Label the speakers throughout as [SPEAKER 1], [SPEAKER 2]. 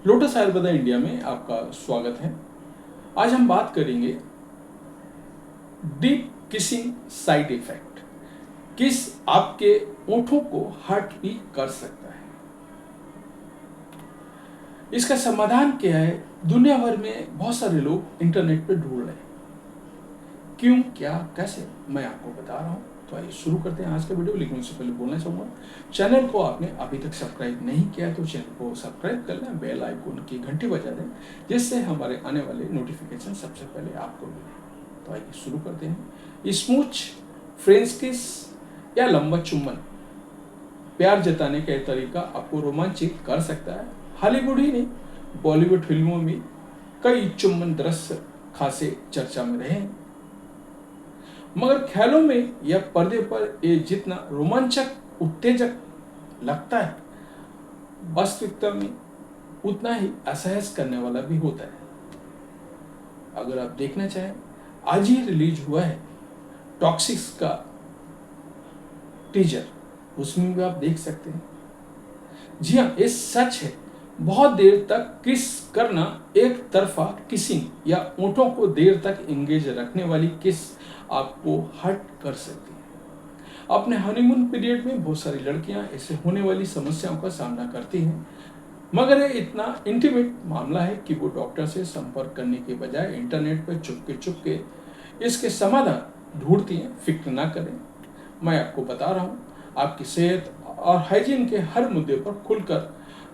[SPEAKER 1] Lotus Ayurveda India में आपका स्वागत है। आज हम बात करेंगे डीप किसिंग साइड इफेक्ट। किस आपके ओठों को हर्ट भी कर सकता है। इसका समाधान क्या है? दुनिया भर में बहुत सारे लोग इंटरनेट पे ढूंढ रहे हैं। क्यों, क्या, कैसे, मैं आपको बता रहा हूं। तो आइए शुरू करते हैं आज का वीडियो। लेकिन उससे पहले बोलना चाहूँगा, चैनल को आपने अभी तक सब्सक्राइब नहीं किया तो चैनल को सब्सक्राइब कर लें, बेल आइकन की घंटी बजा दें, जिससे हमारे आने वाले नोटिफिकेशन सबसे पहले आपको मिले। तो आइए शुरू करते हैं। स्मूच, फ्रेंच किस या लंबा चुम्बन प्यार जताने का तरीका आपको रोमांचित कर सकता है। हॉलीवुड ही नहीं, बॉलीवुड फिल्मों में कई चुम्बन दृश्य खासे चर्चा में रहे हैं, मगर ख्यालों में या पर्दे पर ये जितना रोमांचक, उत्तेजक लगता है, वास्तविकता में उतना ही असहज करने वाला भी होता है। अगर आप देखना चाहें, आज ही रिलीज हुआ है टॉक्सिक्स का टीजर, उसमें भी आप देख सकते हैं। जी हाँ, ये सच है। बहुत देर तक किस करना, एक तरफा किसिंग या ओंठों को देर तक एंगेज रखने वाली किस आपको हर्ट कर सकती है। अपने हनीमून पीरियड में बहुत सारी लड़कियां ऐसे होने वाली समस्याओं का सामना करती हैं, मगर ये इतना इंटीमेट मामला है कि वो डॉक्टर से संपर्क करने के बजाय इंटरनेट पर चुपके इसके समाधान ढूंढती हैं। फिक्र ना करें, मैं आपको बता रहा हूँ। आपकी सेहत और हाइजीन के हर मुद्दे पर खुलकर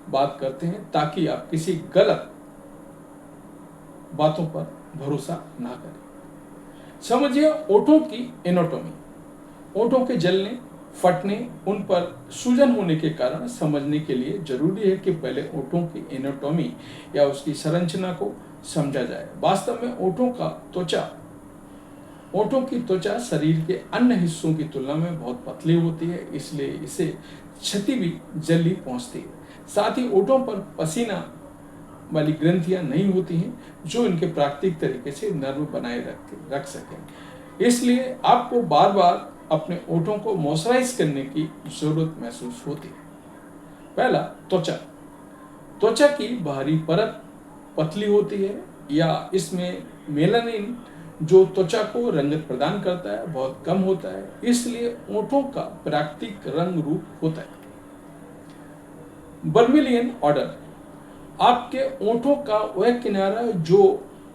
[SPEAKER 1] बात करते हैं, ताकि आप किसी गलत बातों पर भरोसा ना करें। समझिए ओठों की एनाटॉमी। ओठों के जलने, फटने, उन पर सूजन होने के कारण समझने के लिए जरूरी है कि पहले ओठों की एनाटॉमी या उसकी संरचना को समझा जाए। वास्तव में ओठों की त्वचा शरीर के अन्य हिस्सों की तुलना में बहुत पतली होती है, इसलिए इसे क्षति भी जल्दी पहुंचती है। साथ ही ओठों पर पसीना वाली ग्रंथियां नहीं होती हैं, जो इनके प्राकृतिक तरीके से नर्व बनाए रख सकें। इसलिए आपको बार बार अपने ओठों को मॉइस्चराइज करने की जरूरत महसूस होती है। पहला, त्वचा की बाहरी परत पतली होती है, या इसमें मेलानिन जो त्वचा को रंगत प्रदान करता है बहुत कम होता है, इसलिए ओठों का प्राकृतिक रंग रूप होता है। बर्मिलियन ऑर्डर, आपके ओठों का वह किनारा जो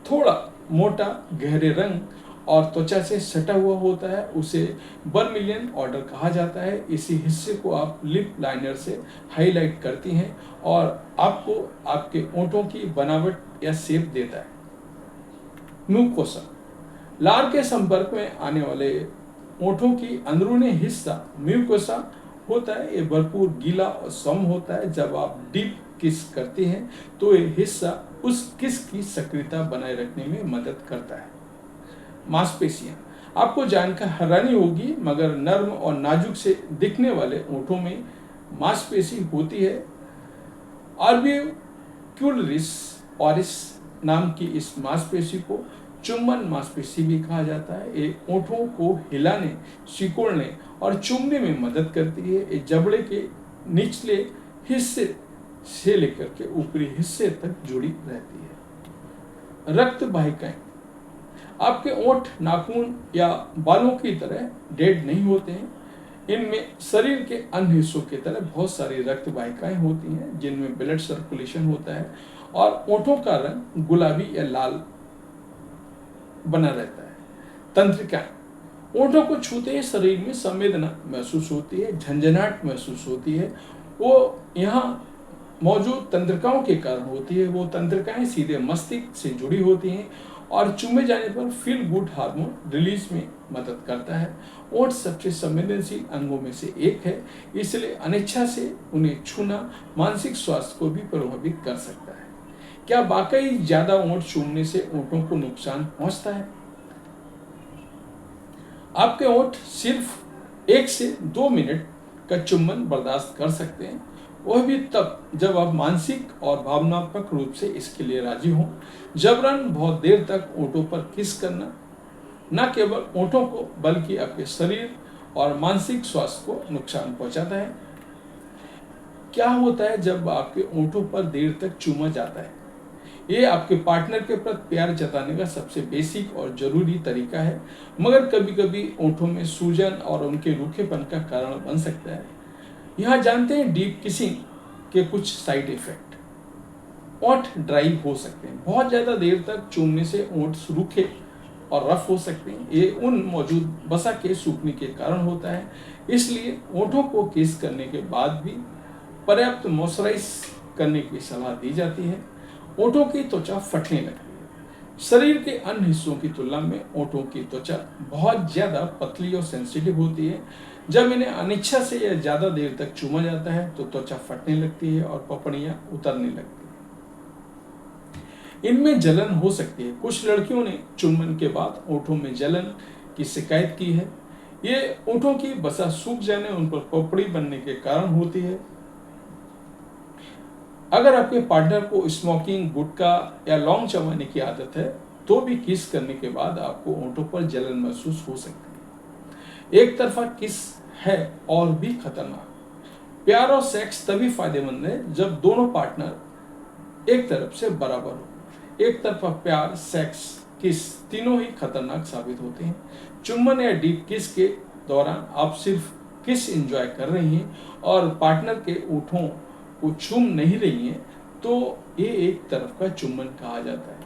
[SPEAKER 1] थोड़ा मोटा, गहरे रंग और त्वचा से सटा हुआ होता है, उसे बर्मिलियन ऑर्डर कहा जाता है। इसी हिस्से को आप लिप लाइनर से हाईलाइट करती हैं और आपको आपके ओठों की बनावट या शेप देता है। म्यूकोसा, लार के संपर्क में आने वाले ओठों की अंदरूनी हिस्सा म्यूकोसा होता है। ये भरपूर गीला और सम होता है। जब आप डीप किस करते हैं तो ये हिस्सा उस किस की सक्रियता बनाए रखने में मदद करता है। मांसपेशियां, आपको जानकर हैरानी होगी, मगर नर्म और नाजुक से दिखने वाले ओठों में मांसपेशी होती है। ऑर्बिक्युलरिस ऑरिस नाम की इस मांसपेशी को चुंबन मांसपेशी भी कहा जाता है। ये ओठों को हिलाने, सिकोड़ने और चूमने में मदद करती है। ये जबड़े के निचले हिस्से से लेकर के ऊपरी हिस्से तक जुड़ी रहती है। रक्त वाहिकाएं, आपके ओठ नाखून या बालों की तरह डेड नहीं होते हैं। इनमें शरीर के अन्य हिस्सों की तरह बहुत सारी रक्त वाहिकाएं होती हैं, जिनमें ब्लड सर्कुलेशन होता है और ओठों का रंग गुलाबी या लाल बना रहता है। तंत्रिकाएं, ओठों को छूते ही शरीर में संवेदना महसूस होती है, झंझनाहट महसूस होती है। वो यहाँ मौजूद तंत्रिकाओं के कारण होती है। वो तंत्रिकाएं सीधे मस्तिष्क से जुड़ी होती हैं और चूमे जाने पर फील गुड हार्मोन रिलीज में मदद करता है। ओठ सबसे संवेदनशील अंगों में से एक है, इसलिए अनिच्छा से उन्हें छूना मानसिक स्वास्थ्य को भी प्रभावित कर सकता है। क्या वाकई ज्यादा ओठ चूमने से ओठों को नुकसान पहुंचता है? आपके ओठ सिर्फ 1 से 2 मिनट का चुम्बन बर्दाश्त कर सकते हैं, वह भी तब जब आप मानसिक और भावनात्मक रूप से इसके लिए राजी हों। जबरन बहुत देर तक ओठों पर किस करना न केवल ओठों को बल्कि आपके शरीर और मानसिक स्वास्थ्य को नुकसान पहुंचाता है। क्या होता है जब आपके होंठों पर देर तक चूमा जाता है? ये आपके पार्टनर के प्रति प्यार जताने का सबसे बेसिक और जरूरी तरीका है, मगर कभी-कभी होंठों में सूजन और उनके रूखेपन का कारण बन सकता है। यहाँ जानते हैं डीप किसिंग के कुछ साइड इफेक्ट। ओंठ ड्राई हो सकते हैं, बहुत ज़्यादा देर तक चूमने से ओंठ रूखे और रफ हो सकते हैं। ये उन मौजूद वसा के सूखने के कारण होता है, इसलिए ओंठों को किस करने के बाद भी पर्याप्त मॉइस्चराइज करने की सलाह दी जाती है। ओंठों की त्वचा फटने लगती है। शरीर के अन्य हिस्सों की तुलना में ओंठों की त्वचा बहुत ज़्यादा पतली और सेंसिटिव होती है। जब इन्हें अनिच्छा से या ज़्यादा देर तक चूमा जाता है तो त्वचा फटने लगती है और पपड़ियाँ उतरने लगती हैं। इनमें जलन हो सकती है। कुछ लड़कियों ने चुंबन के बाद ओंठों में जलन की शिकायत की है। ये ओंठों की वसा सूख जाने, उन पर पपड़ी बनने के कारण होती है। अगर आपके पार्टनर को स्मोकिंग, गुटखा या लौंग चबाने की आदत है तो भी किस करने के बाद आपको होंठों पर जलन महसूस हो सकती है। एक तरफा किस है और भी खतरनाक। प्यार और सेक्स तभी फायदेमंद है जब दोनों पार्टनर एक तरफ से बराबर हो। एक तरफा प्यार, सेक्स, किस तीनों ही खतरनाक साबित होते हैं। चुम्बन या डीप किस के दौरान आप सिर्फ किस एंजॉय कर रही हैं और पार्टनर के होंठों को चूम नहीं रही हैं तो ये एक तरफ का चुम्बन कहा जाता है।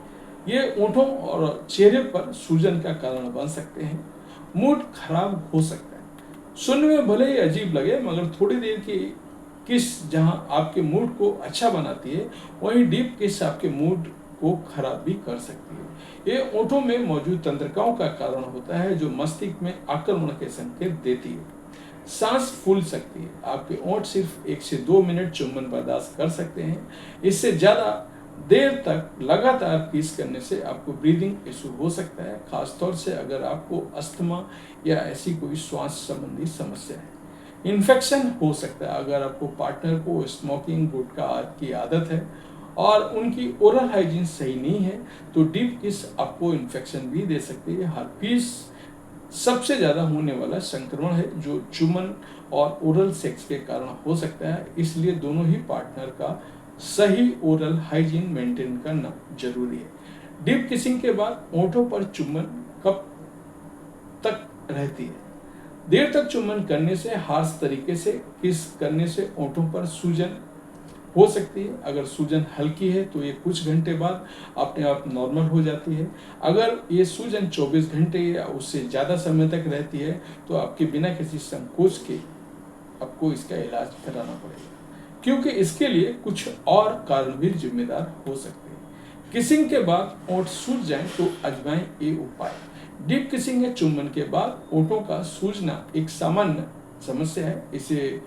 [SPEAKER 1] ये होंठों और चेहरे पर सूजन का कारण बन सकते हैं। मूड खराब हो सकता है। सुनने में भले ही अजीब लगे, मगर थोड़ी देर की किस जहां आपके मूड को अच्छा बनाती है, वहीं डीप किस आपके मूड को खराब भी कर सकती है। ये होंठों में मौजूद तंत्रिकाओं का कारण होता है जो मस्तिष्क में आक्रमण के संकेत देती है। सांस फूल सकती है। आपके होंठ सिर्फ 1 से 2 मिनट चुंबन बर्दाश्त कर सकते हैं। इससे ज़्यादा देर तक लगातार किस करने से आपको ब्रीदिंग इशू हो सकता है, खासतौर से अगर आपको अस्थमा या ऐसी कोई श्वास संबंधी समस्या है। इन्फेक्शन हो सकता है अगर आपको पार्टनर को स्मोकिंग, गुटखा की आदत है और उनकी ओरल हाइजीन सही नहीं है तो डीप किस आपको इन्फेक्शन भी दे सकती है। हर्पीस सबसे ज़्यादा होने वाला संक्रमण है जो चुम्बन और ओरल सेक्स के कारण हो सकता है, इसलिए दोनों ही पार्टनर का सही ओरल हाइजीन मेंटेन करना जरूरी है। डीप किसिंग के बाद होंठों पर चुम्बन कब तक रहती है? देर तक चुम्बन करने से, हार्श तरीके से किस करने से होंठों पर सूजन हो सकती है। अगर सूजन हल्की है तो ये कुछ घंटे बाद अपने आप नॉर्मल हो जाती है। अगर ये सूजन 24 घंटे या उससे ज़्यादा समय तक रहती है तो आपके बिना किसी संकोच के आपको इसका इलाज कराना पड़ेगा, क्योंकि इसके लिए कुछ और कारण भी जिम्मेदार हो सकते हैं। किसिंग के बाद होंठ सूज जाएं तो आजमाएं ये उपाय। डीप किसिंग या चुम्बन के बाद होंठों का सूजना एक सामान्य समस्या है। इसे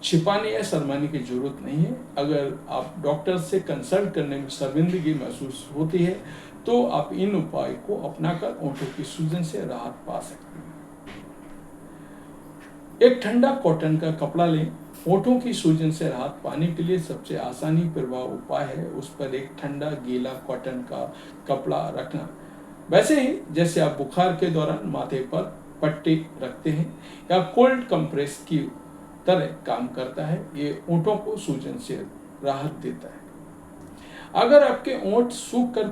[SPEAKER 1] छिपाने या शर्माने की जरूरत नहीं है। अगर आप डॉक्टर से कंसल्ट करने में शर्मिंदगी महसूस होती है तो आप इन उपाय को अपनाकर होंठों की सूजन से राहत पा सकते हैं। एक ठंडा कॉटन का कपड़ा लें। होंठों की सूजन से राहत पाने के लिए सबसे आसानी प्रभाव उपाय है उस पर एक ठंडा गीला कॉटन का कपड़ा रखना। वैसे ही जैसे आप बुखार के दौरान माथे पर पट्टी रखते हैं या कोल्ड कंप्रेस की तरह काम करता है। ये होंठों को सूजन से राहत देता है। अगर आपके होंठ सूख कर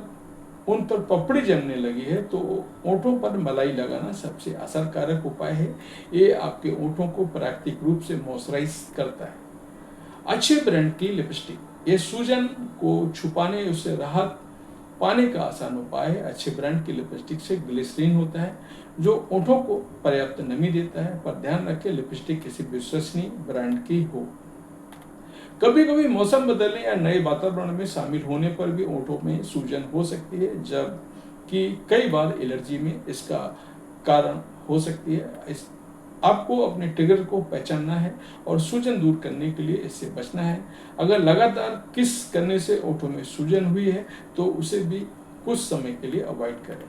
[SPEAKER 1] उन पर पपड़ी जमने लगी है तो होंठों पर मलाई लगाना सबसे असरकारक उपाय है। ये आपके होंठों को प्राकृतिक रूप से मॉइस्चराइज करता है। अच्छे ब्रांड की लिपस्टिक, ये सूजन को छुपाने, उससे राहत पाने का आसान उपाय है। अच्छे ब्रांड की लिपस्टिक से ग्लिसरीन होता है जो होंठों को पर्याप्त नमी देता है, पर ध्यान रखें लिपस्टिक किसी विश्वसनीय ब्रांड की हो। कभी कभी मौसम बदलने या नए वातावरण में शामिल होने पर भी होंठों में सूजन हो सकती है, जबकि कई बार एलर्जी में इसका कारण हो सकती है। आपको अपने ट्रिगर को पहचानना है और सूजन दूर करने के लिए इससे बचना है। अगर लगातार किस करने से होंठों में सूजन हुई है तो उसे भी कुछ समय के लिए अवॉइड करें।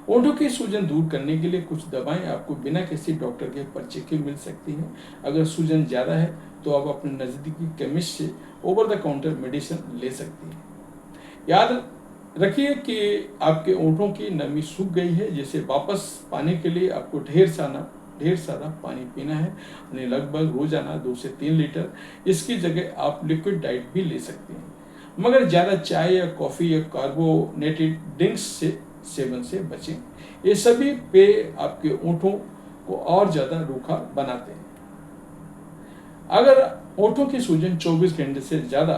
[SPEAKER 1] होंठों की सूजन दूर करने के लिए कुछ दवाएं आपको बिना किसी डॉक्टर के पर्चे के मिल सकती हैं। अगर सूजन ज़्यादा है तो आप अपने नज़दीकी केमिस्ट से ओवर द काउंटर मेडिसिन ले सकती हैं। याद रखिए कि आपके होंठों की नमी सूख गई है, जिसे वापस पाने के लिए आपको ढेर सारा ढेर सारा पानी पीना है, यानी लगभग रोजाना 2 से 3 लीटर। इसकी जगह आप लिक्विड डाइट भी ले सकते हैं, मगर ज़्यादा चाय या कॉफ़ी या कार्बोनेटेड ड्रिंक्स से सेवन से बचें। ये सभी पेय आपके ओंठों को और ज़्यादा रूखा बनाते हैं। अगर ओंठों की सूजन 24 घंटे से ज़्यादा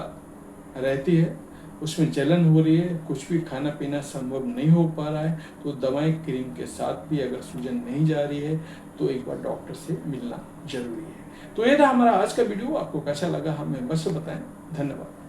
[SPEAKER 1] रहती है, उसमें जलन हो रही है, कुछ भी खाना पीना संभव नहीं हो पा रहा है, तो दवाई क्रीम के साथ भी अगर सूजन नहीं जा रही है तो एक बार डॉक्टर से मिलना जरूरी है। तो ये था हमारा आज का वीडियो। आपको कैसा लगा हमें बस बताएं। धन्यवाद।